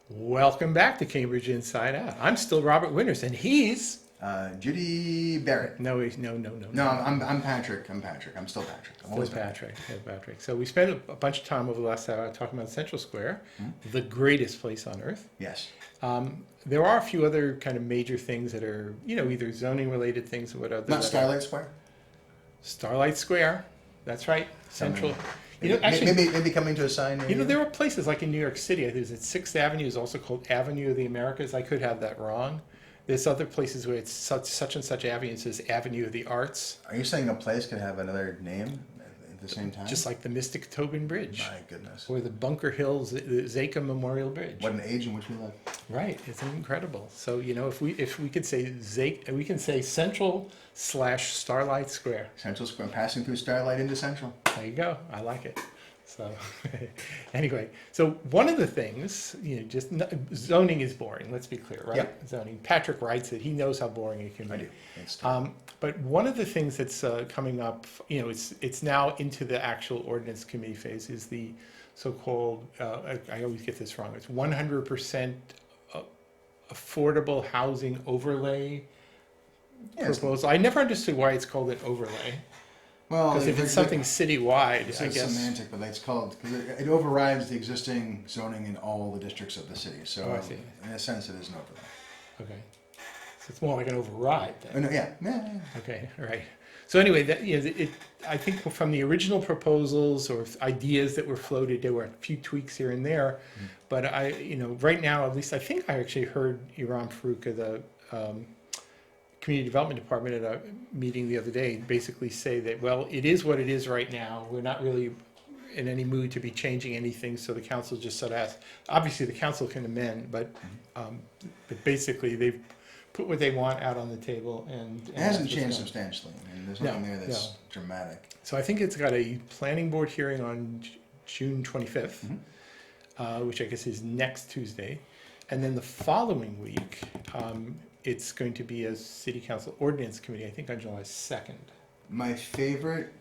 Welcome back to Cambridge Inside Out. I'm still Robert Winters, and he's Judy Barrett. no, he's no. No, I'm Patrick. I'm Patrick. I'm still Patrick. I'm Still always Patrick. Yeah, Patrick. So we spent a bunch of time over the last hour talking about Central Square, the greatest place on earth. Yes. There are a few other kind of major things that are, either zoning related things or whatever. Not Starlight Square. Starlight Square. That's right. Central. Actually, maybe coming to a sign. There are places like in New York City. I think it's 6th Avenue is also called Avenue of the Americas. I could have that wrong. There's other places where it's such and such avenue. It says Avenue of the Arts. Are you saying a place could have another name at the same time? Just like the Mystic Tobin Bridge. My goodness. Or the Bunker Hill Zaka Memorial Bridge. What an age in which we live. Right, it's incredible. So if we could say we can say Central/Starlight Square. Central Square, passing through Starlight into Central. There you go. I like it. So anyway, so one of the things, zoning is boring. Let's be clear, right? Yep. Zoning. Patrick writes it. He knows how boring it can be. I do. It's But one of the things that's coming up, it's now into the actual ordinance committee phase, is the so-called, I always get this wrong, it's 100% affordable housing overlay proposal. I never understood why it's called an overlay. Well, Because if it's something citywide, it's I guess. semantic, but it's called because it overrides the existing zoning in all the districts of the city. So Oh, I see. in a sense, it is an overlay. Okay. So it's more like an override then. Oh, no, yeah. Okay, all right. So anyway, I think from the original proposals or ideas that were floated, there were a few tweaks here and there. But right now, at least I think I actually heard Iram Farouk of the Community Development Department at a meeting the other day basically say that, well, it is what it is right now. We're not really in any mood to be changing anything, so the council just sort of has, obviously the council can amend, but basically they've put what they want out on the table, and It hasn't that's what's changed going. substantially. I mean, there's No, nothing there that's no. dramatic. So I think it's got a planning board hearing on June 25th, which I guess is next Tuesday, and then the following week, it's going to be a city council ordinance committee, I think on July 2nd. My favorite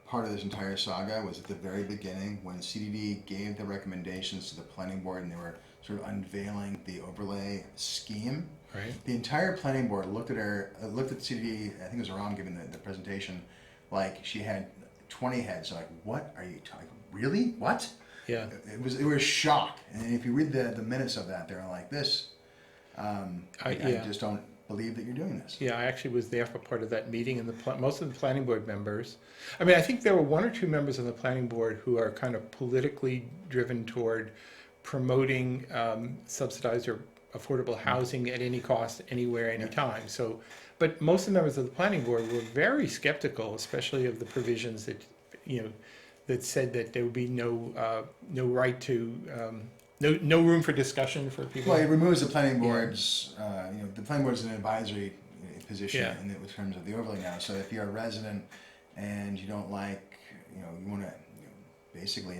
part of this entire saga was at the very beginning when CDD gave the recommendations to the planning board and they were sort of unveiling the overlay scheme. Right. The entire planning board looked at CDD, I think it was Aram giving the presentation, like she had 20 heads. Like, what are you talking? Really? What? Yeah. It was shock. And if you read the minutes of that, they're like this. I just don't believe that you're doing this. Yeah, I actually was there for part of that meeting, and most of the planning board members, I mean, I think there were one or two members of the planning board who are kind of politically driven toward promoting subsidized or affordable housing at any cost, anywhere, anytime. So, but most of the members of the planning board were very skeptical, especially of the provisions that, that said that there would be no right to, no room for discussion for people. Well, it removes the planning board's, the planning board's in an advisory position in terms of the overlay now. So if you're a resident and you don't like, you want to basically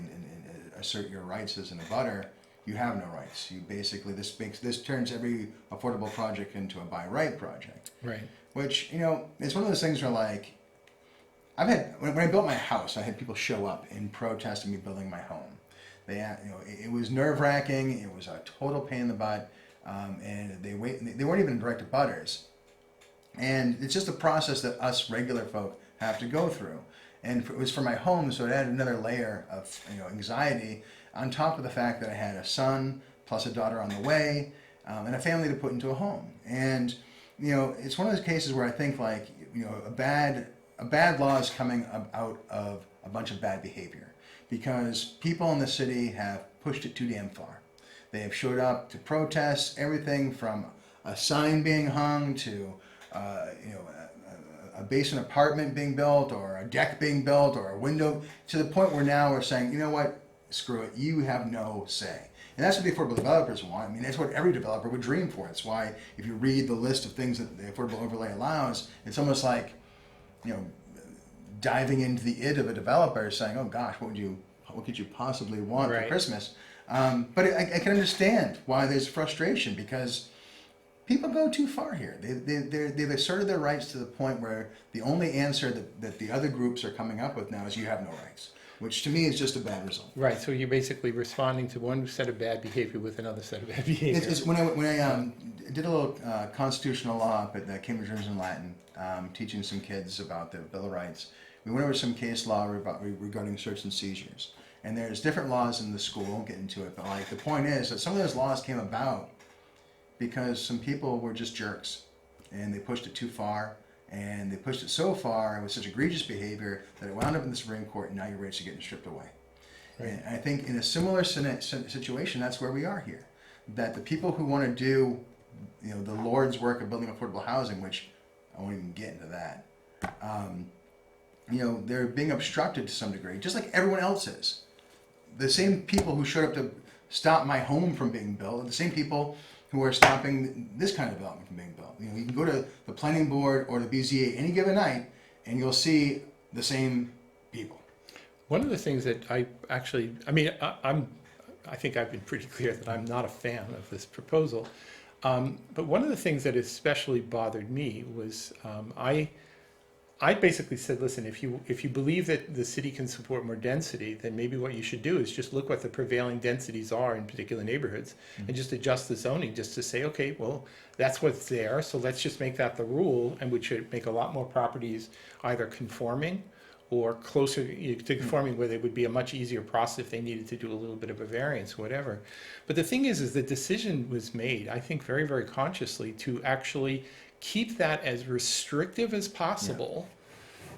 assert your rights as an abutter, you have no rights. You basically, this turns every affordable project into a by right project. Right. Which, it's one of those things where like, when I built my house, I had people show up in protest of me building my home. It was nerve-wracking. It was a total pain in the butt, and they weren't even direct abutters. And it's just a process that us regular folk have to go through. And it was for my home, so it added another layer of anxiety on top of the fact that I had a son plus a daughter on the way, and a family to put into a home. And it's one of those cases where I think like a bad law is coming out of a bunch of bad behavior. Because people in the city have pushed it too damn far. They have showed up to protest everything from a sign being hung to, a basement apartment being built or a deck being built or a window, to the point where now we're saying, you know what, screw it, you have no say. And that's what the affordable developers want. I mean, that's what every developer would dream for. It's why if you read the list of things that the affordable overlay allows, it's almost like, diving into the id of a developer saying, oh gosh, what could you possibly want for Christmas? But I can understand why there's frustration, because people go too far here. They've asserted their rights to the point where the only answer that the other groups are coming up with now is you have no rights. which to me is just a bad result. Right, so you're basically responding to one set of bad behavior with another set of bad behavior. It's when I did a little constitutional law up at the Cambridge and Latin, teaching some kids about the Bill of Rights. We went over some case law regarding search and seizures. And there's different laws in the school, I won't get into it, but like the point is that some of those laws came about because some people were just jerks and they pushed it too far, and they pushed it so far and with such egregious behavior that it wound up in the Supreme Court, and now your rights are getting stripped away. Right. And I think in a similar situation, that's where we are here. That the people who want to do, the Lord's work of building affordable housing, which I won't even get into that, they're being obstructed to some degree, just like everyone else is. The same people who showed up to stop my home from being built are the same people who are stopping this kind of development from being built. You can go to the planning board or the BZA any given night, and you'll see the same people. One of the things that I think I've been pretty clear that I'm not a fan of this proposal. But one of the things that especially bothered me was I basically said, listen, if you believe that the city can support more density, then maybe what you should do is just look what the prevailing densities are in particular neighborhoods and just adjust the zoning just to say, okay, well, that's what's there, so let's just make that the rule, and which should make a lot more properties either conforming or closer to conforming, where it would be a much easier process if they needed to do a little bit of a variance, whatever. But the thing is the decision was made, I think, very, very consciously to actually keep that as restrictive as possible,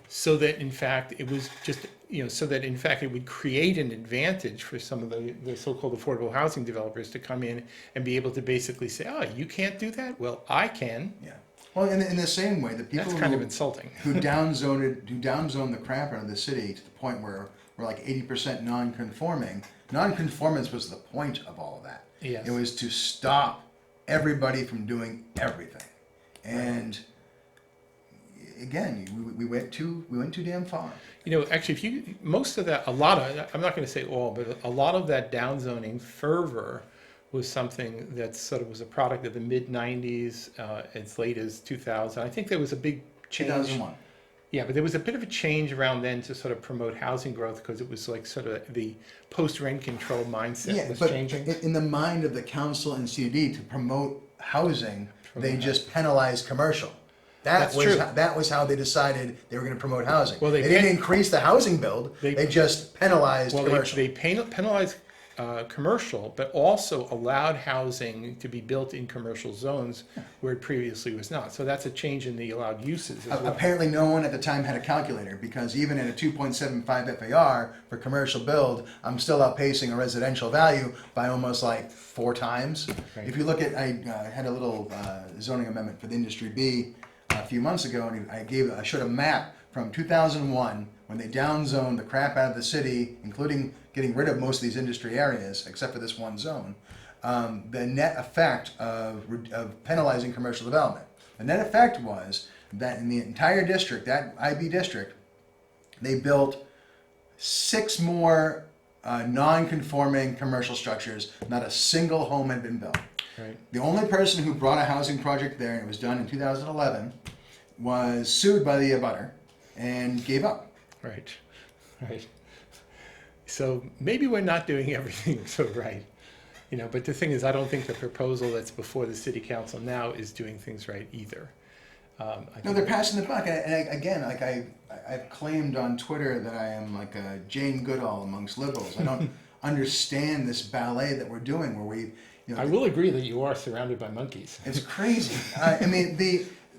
so that in fact it was just, so that in fact it would create an advantage for some of the so-called affordable housing developers to come in and be able to basically say, oh, you can't do that? Well, I can. Yeah. Well, in the same way, the people That's kind of insulting. who downzoned the crap out of the city to the point where we're like 80% non-conforming. Non-conformance was the point of all of that. Yes. It was to stop everybody from doing everything. And again, we went too damn far. Actually, I'm not going to say all, but a lot of that downzoning fervor was something that sort of was a product of the mid-90s, as late as 2000. I think there was a big change. 2001. Yeah, but there was a bit of a change around then to sort of promote housing growth, because it was like sort of the post-rent control mindset was changing. In the mind of the council and CUD, to promote housing, they just penalized commercial. That was how they decided they were going to promote housing. Well, they didn't increase the housing build. They just penalized commercial. They penalized commercial, but also allowed housing to be built in commercial zones where it previously was not. So that's a change in the allowed uses as well. Apparently no one at the time had a calculator, because even at a 2.75 FAR for commercial build, I'm still outpacing a residential value by almost like 4 times. Right. If you look at, I had a little zoning amendment for the Industry B a few months ago, and I showed a map from 2001 when they downzoned the crap out of the city, including getting rid of most of these industry areas, except for this one zone. The net effect of penalizing commercial development. The net effect was that in the entire district, that IB district, they built 6 more non-conforming commercial structures. Not a single home had been built. Right. The only person who brought a housing project there, and it was done in 2011, was sued by the abutter and gave up. Right. So maybe we're not doing everything so right, but the thing is, I don't think the proposal that's before the city council now is doing things right either. No, they're passing the buck. And again, like I've claimed on Twitter that I am like a Jane Goodall amongst liberals. I don't understand this ballet that we're doing where we, I will agree that you are surrounded by monkeys. It's crazy.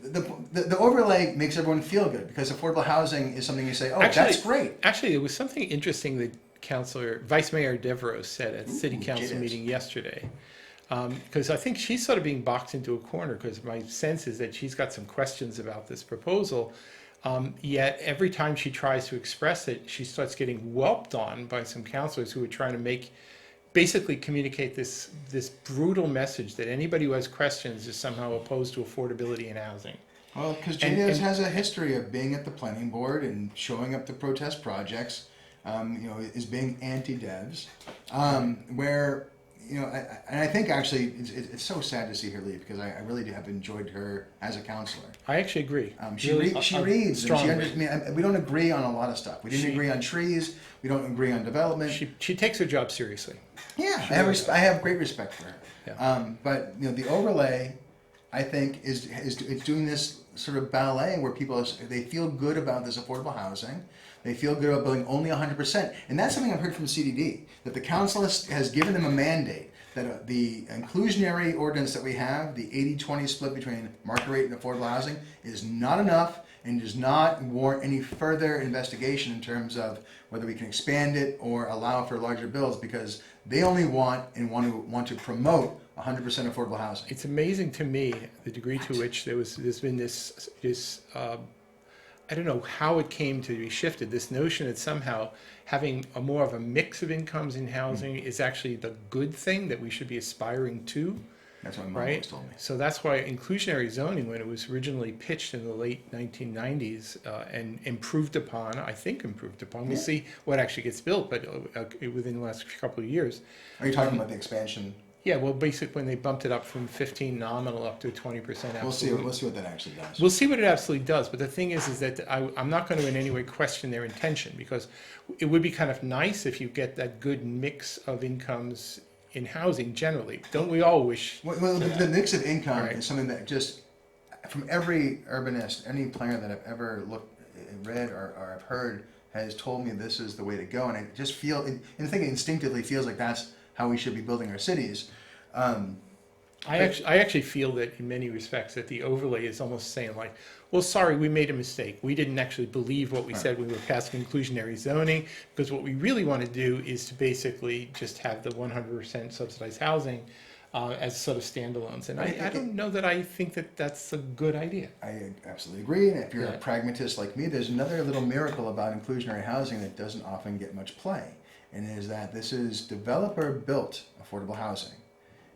The overlay makes everyone feel good, because affordable housing is something you say, that's great. Actually, there was something interesting that Vice Mayor Devereaux said at the city council meeting yesterday. Because I think she's sort of being boxed into a corner, because my sense is that she's got some questions about this proposal. Yet every time she tries to express it, she starts getting whelped on by some councilors who are trying to basically communicate this brutal message that anybody who has questions is somehow opposed to affordability in housing. Well, because Janice has a history of being at the planning board and showing up to protest projects, is being anti-devs, where and I think actually it's so sad to see her leave because I really have enjoyed her as a counselor. I actually agree. She Really, reads. And we don't agree on a lot of stuff. We didn't agree on trees. We don't agree on development. She takes her job seriously. Yeah, I have great respect for her. Yeah. But the overlay, I think, is doing this sort of ballet where people they feel good about this affordable housing. They feel good about building only 100%. And that's something I've heard from CDD, that the council has given them a mandate that the inclusionary ordinance that we have, the 80-20 split between market rate and affordable housing, is not enough and does not warrant any further investigation in terms of whether we can expand it or allow for larger builds, because they only want to promote 100% affordable housing. It's amazing to me the degree to which there's been this I don't know how it came to be shifted. This notion that somehow having more of a mix of incomes in housing is actually the good thing that we should be aspiring to. That's what my mom right? always told me. So that's why inclusionary zoning, when it was originally pitched in the late 1990s and improved upon, I think improved upon, we'll see what actually gets built, but within the last couple of years. Are you talking about the expansion? Yeah, well, basically when they bumped it up from 15 nominal up to 20% absolute. We'll see what that actually does. We'll see what it absolutely does, but the thing is that I'm not going to in any way question their intention, because it would be kind of nice if you get that good mix of incomes in housing generally. Don't we all wish? Well, the mix of income Right. is something that just, from every urbanist, any planner that I've ever read or I've heard has told me this is the way to go, and I just feel, and I think it instinctively feels like that's how we should be building our cities. I actually feel that in many respects that the overlay is almost saying like, well, sorry, we made a mistake. We didn't actually believe what we said when we were passing inclusionary zoning, because what we really want to do is to basically just have the 100% subsidized housing as sort of standalones. And I don't know that I think that that's a good idea. I absolutely agree, and if you're Yeah. a pragmatist like me, there's another little miracle about inclusionary housing that doesn't often get much play, and it is that this is developer-built affordable housing.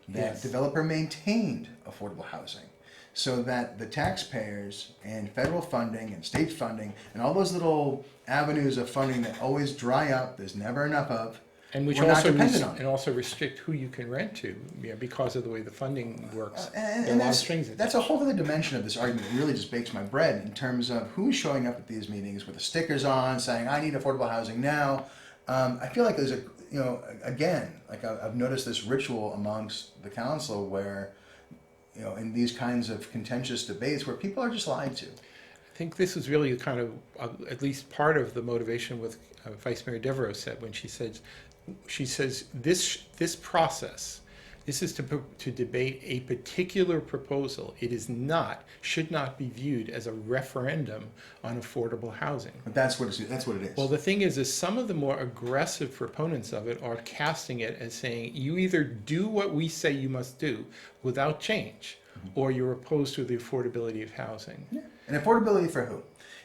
That Yes. developer-maintained affordable housing, so that the taxpayers and federal funding and state funding and all those little avenues of funding that always dry up, there's never enough of, And which we're not also dependent on. and also restrict who you can rent to, because of the way the funding works. There are a And lot of strings that's a whole other dimension of this argument that really just bakes my bread in terms of who's showing up at these meetings with the stickers on saying, I need affordable housing now. I feel like there's again, like I've noticed this ritual amongst the council where, in these kinds of contentious debates where people are just lied to. I think this is really kind of at least part of the motivation with Vice Mayor Devereaux said when she says this process, this is to debate a particular proposal. It should not be viewed as a referendum on affordable housing. But that's what it is. Well, the thing is some of the more aggressive proponents of it are casting it as saying you either do what we say you must do without change, or you're opposed to the affordability of housing. Yeah. And affordability for who?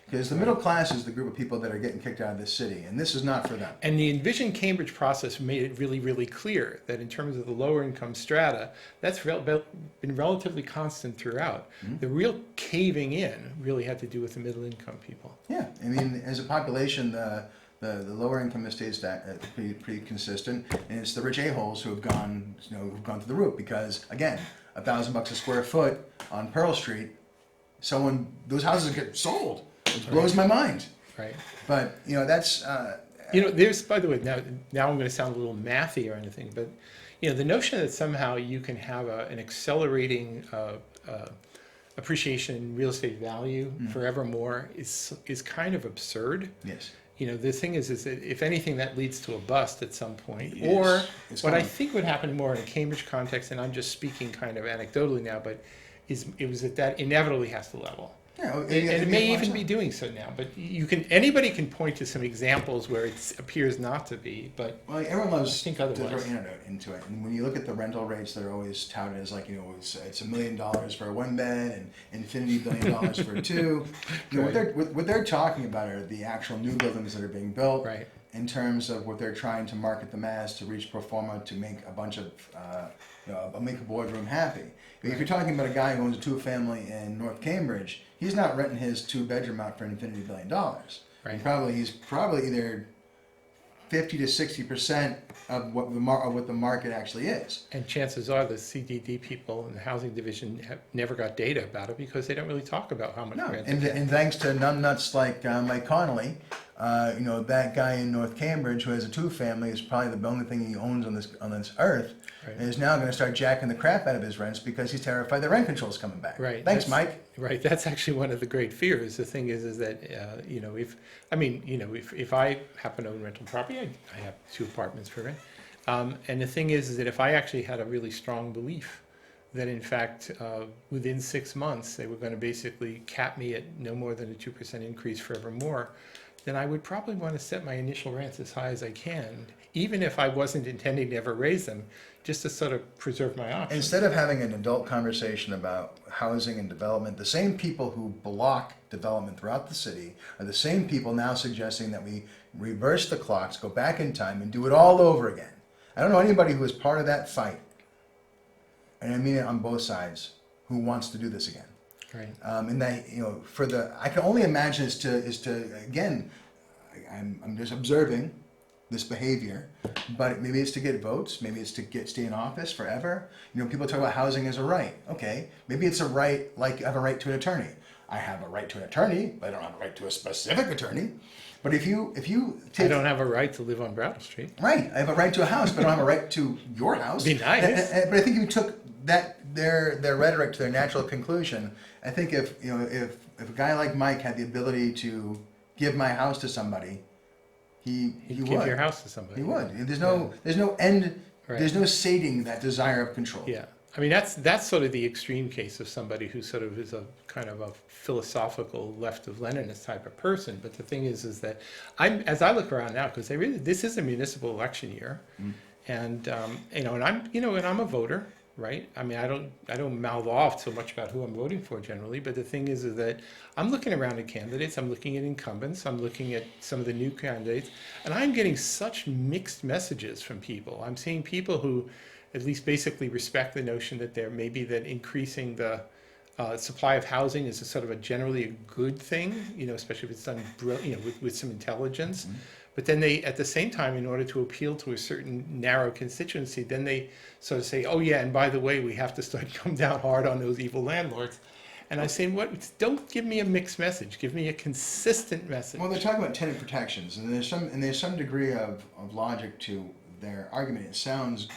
Because the middle class is the group of people that are getting kicked out of this city, and this is not for them. And the Envision Cambridge process made it really, really clear that in terms of the lower income strata, that's been relatively constant throughout. Mm-hmm. The real caving in really had to do with the middle income people. Yeah, I mean, as a population, the lower income has stayed pretty consistent, and it's the rich a-holes who have gone through the roof because, again, $1,000 a square foot on Pearl Street, those houses get sold. It blows my mind. Right. But that's. There's, by the way, now I'm going to sound a little mathy or anything, but the notion that somehow you can have an accelerating appreciation in real estate value forevermore is kind of absurd. Yes. The thing is that if anything, that leads to a bust at some point. Yes, Or it's what I coming. think would happen more in a Cambridge context, and I'm just speaking kind of anecdotally now, but it was that inevitably has to level. Yeah, And it may even be doing so now, but anybody can point to some examples where it appears not to be, but Well, everyone loves think to otherwise. throw antidote into it, and when you look at the rental rates that are always touted as like it's $1 million for a one bed and infinity $1 billion for a two. What they're talking about are the actual new buildings that are being built. Right. In terms of what they're trying to market them as to reach pro forma to make a bunch of make a boardroom happy. But if you're talking about a guy who owns a two-family in North Cambridge, he's not renting his 2-bedroom out for an infinity $1 billion. Right. He's probably either 50 to 60% of what the market actually is. And chances are the CDD people in the housing division have never got data about it because they don't really talk about how much No, rent and, they get. and thanks to numbnuts like Mike Connolly, that guy in North Cambridge who has a two-family is probably the only thing he owns on this earth, Right. and is now going to start jacking the crap out of his rents because he's terrified the rent control's coming back. Right. Thanks, That's- Mike. Right. That's actually one of the great fears. The thing is that if I happen to own rental property, I have 2 apartments for rent. And the thing is that if I actually had a really strong belief that in fact within 6 months they were going to basically cap me at no more than a 2% increase forevermore, then I would probably want to set my initial rents as high as I can, even if I wasn't intending to ever raise them, just to sort of preserve my options. Instead of having an adult conversation about housing and development, the same people who block development throughout the city are the same people now suggesting that we reverse the clocks, go back in time, and do it all over again. I don't know anybody who is part of that fight, and I mean it on both sides, who wants to do this again. Right. And that, I can only imagine is to again, I'm just observing this behavior, but maybe it's to get votes, maybe it's to stay in office forever. People talk about housing as a right. Okay, maybe it's a right, like I have a right to an attorney. I have a right to an attorney, but I don't have a right to a specific attorney. But if you take, I don't have a right to live on Brattle Street. right, I have a right to a house, but I don't have a right to your house. Be nice. But I think if you took their rhetoric to their natural conclusion, I think if a guy like Mike had the ability to give my house to somebody, he Give would. your house to somebody. He would. There's no end. Right. There's no sating that desire of control. Yeah. I mean, that's sort of the extreme case of somebody who sort of is a kind of a philosophical left of Leninist type of person. But the thing is that as I look around now, because this is a municipal election year, and I'm a voter, right? I mean, I don't mouth off so much about who I'm voting for generally, but the thing is that I'm looking around at candidates, I'm looking at incumbents, I'm looking at some of the new candidates, and I'm getting such mixed messages from people. I'm seeing people who at least basically respect the notion that there may be that increasing the supply of housing is a sort of a generally a good thing, especially if it's done with some intelligence. But then they, at the same time, in order to appeal to a certain narrow constituency, then they sort of say, oh yeah, and by the way, we have to start come down hard on those evil landlords. And I say, don't give me a mixed message. Give me a consistent message. Well, they're talking about tenant protections, and there's some degree of logic to their argument. It sounds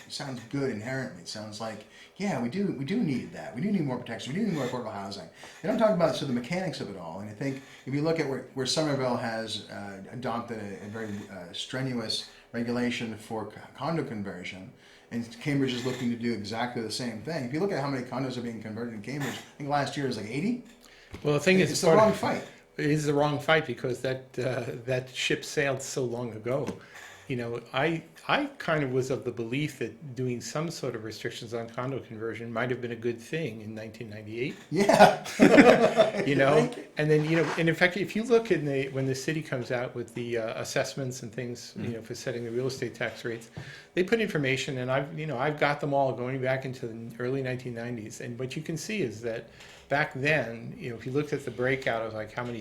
good inherently. It sounds like, yeah, we do need that. We do need more protection. We do need more affordable housing. They don't talk about the mechanics of it all. And I think if you look at where Somerville has adopted a very strenuous regulation for condo conversion, and Cambridge is looking to do exactly the same thing. If you look at how many condos are being converted in Cambridge, I think last year was like 80. Well, the thing is, it's the wrong fight. It is the wrong fight because that ship sailed so long ago. I kind of was of the belief that doing some sort of restrictions on condo conversion might have been a good thing in 1998. Yeah. And then, and in fact, if you look when the city comes out with the assessments and things, for setting the real estate tax rates, they put information, and I've got them all going back into the early 1990s. And what you can see is that back then, if you looked at the breakout of like how many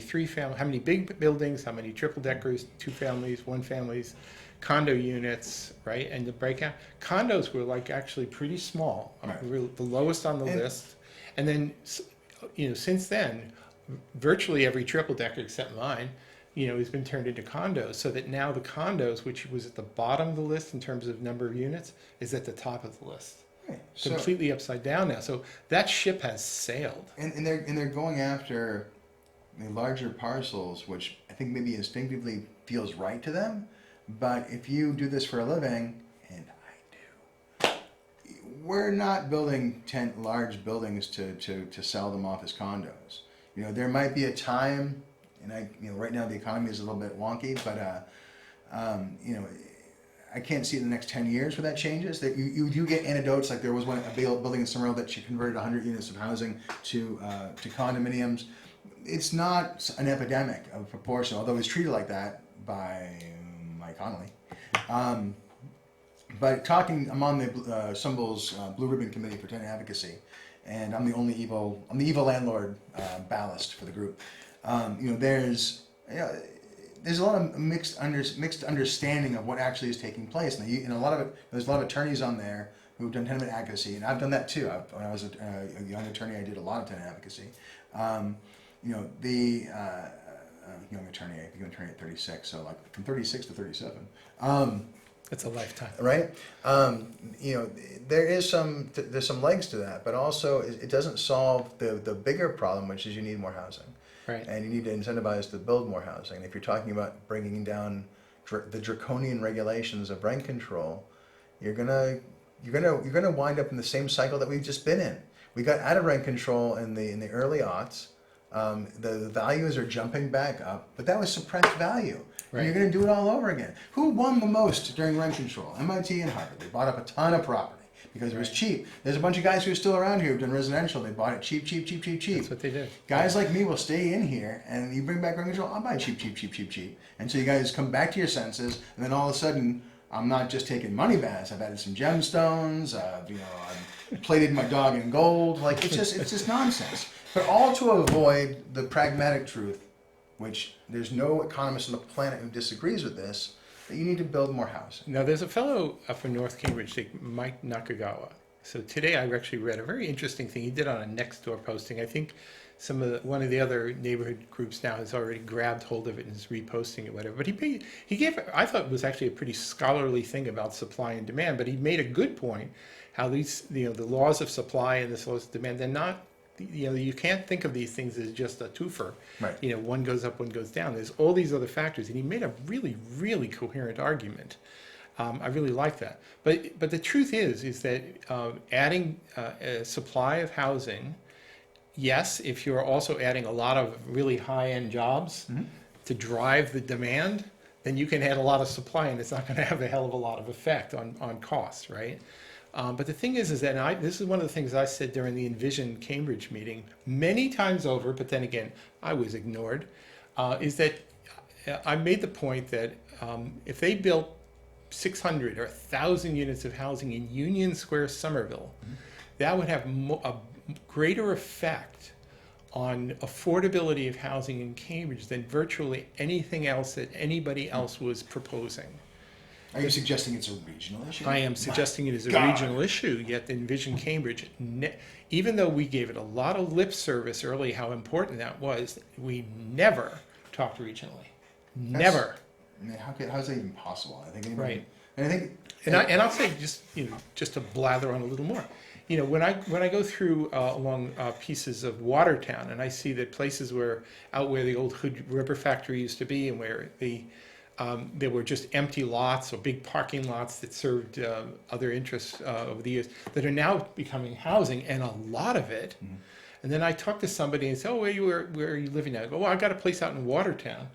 big buildings, how many triple deckers, 2 families, 1 families, condo units, right? And the breakout, condos were like actually pretty small, Right. the lowest on the list. And then, since then, virtually every triple decker except mine, has been turned into condos. So that now the condos, which was at the bottom of the list in terms of number of units, is at the top of the list. Right. So, Completely upside down now. So that ship has sailed. and they're going after the larger parcels, which I think maybe instinctively feels right to them. But if you do this for a living, and I do, we're not building large buildings to sell them off as condos. There might be a time, and right now the economy is a little bit wonky, but I can't see in the next 10 years where that changes. That you do get anecdotes, like there was a building in Somerville that she converted 100 units of housing to condominiums. It's not an epidemic of proportion, although it's treated like that by Mike Connolly. But I'm on the Sumble's Blue Ribbon Committee for Tenant Advocacy, and I'm the evil landlord ballast for the group. there's a lot of mixed understanding of what actually is taking place, and there's a lot of attorneys on there who've done tenant advocacy, and I've done that too. When I was a young attorney, I did a lot of tenant advocacy. Young attorney, I became an attorney at 36, so like from 36 to 37. It's a lifetime, right? There's some legs to that, but also it doesn't solve the bigger problem, which is you need more housing. right? And you need to incentivize to build more housing. And if you're talking about bringing down the draconian regulations of rent control, you're gonna wind up in the same cycle that we've just been in. We got out of rent control in the early aughts. The values are jumping back up, but that was suppressed value. Right. And you're going to do it all over again. Who won the most during rent control? MIT and Harvard. They bought up a ton of property because it was cheap. There's a bunch of guys who are still around here who've done residential. They bought it cheap. That's what they did. Guys like me will stay in here, and you bring back rent control, I'll buy cheap. And so you guys come back to your senses, and then all of a sudden, I'm not just taking money baths. I've added some gemstones. I've plated my dog in gold. Like it's just nonsense. But all to avoid the pragmatic truth, which there's no economist on the planet who disagrees with this, that you need to build more housing. Now, there's a fellow up in North Cambridge, Mike Nakagawa. So today I actually read a very interesting thing he did on a Nextdoor posting. I think one of the other neighborhood groups now has already grabbed hold of it and is reposting it, whatever. But he gave, I thought it was actually a pretty scholarly thing about supply and demand, but he made a good point how these, the laws of supply and the laws of demand, they're not, you can't think of these things as just a twofer. Right. One goes up, one goes down. There's all these other factors, and he made a really, really coherent argument. I really like that. But the truth is that adding a supply of housing, yes, if you're also adding a lot of really high-end jobs to drive the demand, then you can add a lot of supply, and it's not going to have a hell of a lot of effect on costs, right? But the thing is that this is one of the things I said during the Envision Cambridge meeting many times over, but then again, I was ignored, is that I made the point that if they built 600 or 1,000 units of housing in Union Square, Somerville, that would have a greater effect on affordability of housing in Cambridge than virtually anything else that anybody else was proposing. Are you suggesting it's a regional issue? I am suggesting it is a regional issue, yet Envision Cambridge, even though we gave it a lot of lip service early how important that was, we never talked regionally. Never. How is that even possible? I think anybody, Right. And I'll say just to blather on a little more. When I go through along pieces of Watertown and I see that places out where the old Hood Rubber Factory used to be and where there were just empty lots or big parking lots that served other interests over the years that are now becoming housing, and a lot of it. And then I talk to somebody and say, "Oh, where are you living now?" I go, "Well, I got a place out in Watertown."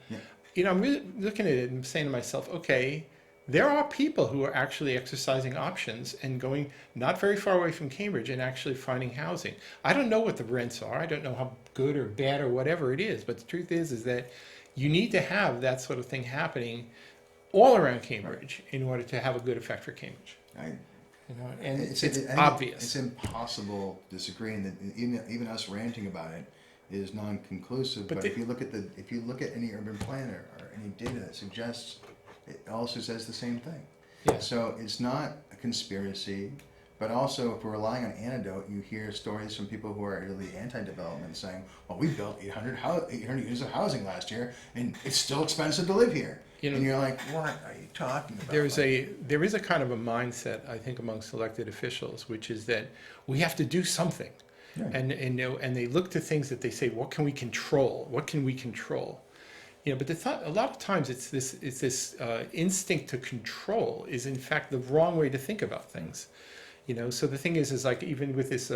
Yeah. I'm really looking at it and saying to myself, "Okay, there are people who are actually exercising options and going not very far away from Cambridge and actually finding housing. I don't know what the rents are. I don't know how good or bad or whatever it is, but the truth is that you need to have that sort of thing happening all around Cambridge in order to have a good effect for Cambridge." And it's obvious. It's impossible disagreeing that even us ranting about it is non-conclusive. But if you look at any urban planner or any data that suggests, it also says the same thing. Yeah. So it's not a conspiracy, but also if we're relying on anecdote, you hear stories from people who are really anti-development saying, "Well, we built 800 units of housing last year, and it's still expensive to live here." And you're like, "What are you talking about?" There is a kind of a mindset, I think, amongst elected officials, which is that we have to do something. Yeah. And they look to things that they say, "What can we control? What can we control?" But a lot of times it's this instinct to control is in fact the wrong way to think about things. So the thing is like even with this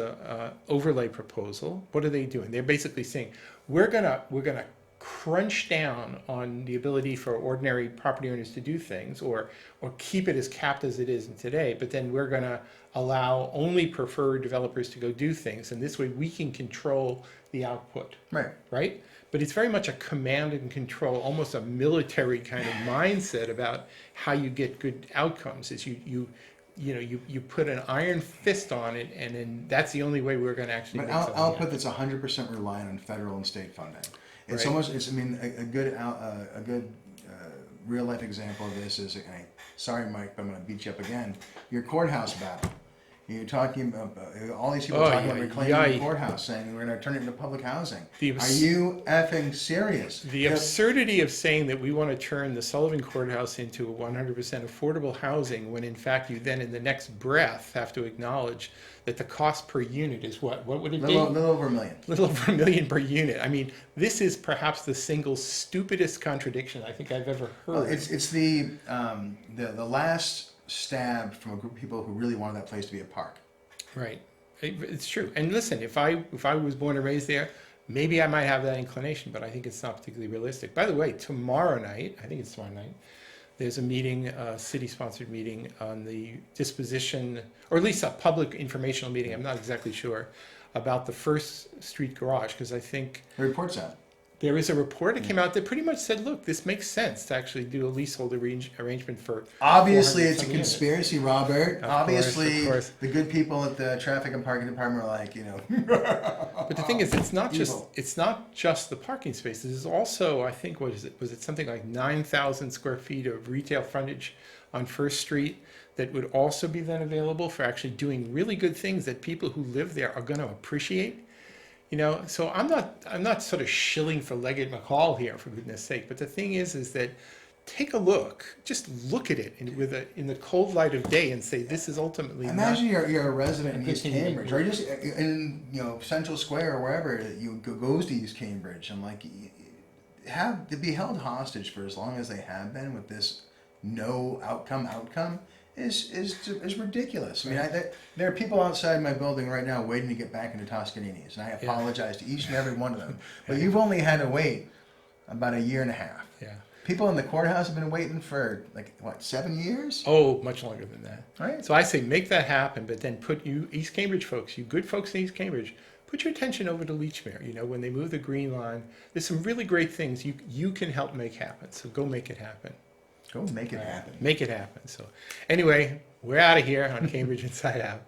overlay proposal, what are they doing? They're basically saying we're gonna crunch down on the ability for ordinary property owners to do things, or keep it as capped as it is today. But then we're gonna allow only preferred developers to go do things, and this way we can control the output. Right. But it's very much a command and control, almost a military kind of mindset about how you get good outcomes. Is you put an iron fist on it, and then that's the only way we're going to actually make something output that's 100% reliant on federal and state funding. It's almost, a good real life example of this is, sorry Mike, but I'm going to beat you up again, your courthouse battle. You're talking about all these people talking about reclaiming the courthouse, saying we're going to turn it into public housing. Are you effing serious? The absurdity of saying that we want to turn the Sullivan Courthouse into 100% affordable housing, when in fact you then in the next breath have to acknowledge that the cost per unit is what? What would it be? Little over $1 million. Little over $1 million per unit. I mean, this is perhaps the single stupidest contradiction I think I've ever heard. Well, it's the last stab from a group of people who really wanted that place to be a park. Right. It's true. And listen, if I was born and raised there, maybe I might have that inclination, but I think it's not particularly realistic. By the way, tomorrow night, I think it's tomorrow night, there's a meeting, a city-sponsored meeting on the disposition, or at least a public informational meeting, I'm not exactly sure, about the First Street garage, because I think The report's out. there is a report that came out that pretty much said, look, this makes sense to actually do a leasehold arrangement for. Obviously, it's a 400 units. conspiracy, Robert. Of Obviously, course. the good people at the traffic and parking department are like, But the thing is, it's not Evil. just the parking spaces. It's also, I think, what is it? Was it something like 9,000 square feet of retail frontage on First Street that would also be then available for actually doing really good things that people who live there are going to appreciate. You know, so I'm not sort of shilling for Leggett McCall here, for goodness sake. But the thing is that take a look, just look at it in the cold light of day and say this is ultimately. Imagine you're a resident in East opinion. Cambridge, or just in Central Square or wherever goes to East Cambridge, and like have to be held hostage for as long as they have been with this no outcome is ridiculous. I mean, there are people outside my building right now waiting to get back into Toscanini's, and I apologize to each and every one of them. But you've only had to wait about a year and a half. Yeah. People in the courthouse have been waiting for 7 years? Oh, much longer than that. Right. So I say make that happen, but then put you East Cambridge folks, you good folks in East Cambridge, put your attention over to Leechmere. You know, when they move the green line, there's some really great things you can help make happen. So go make it happen. Go make it happen. Make it happen. So anyway, we're out of here on Cambridge Inside Out.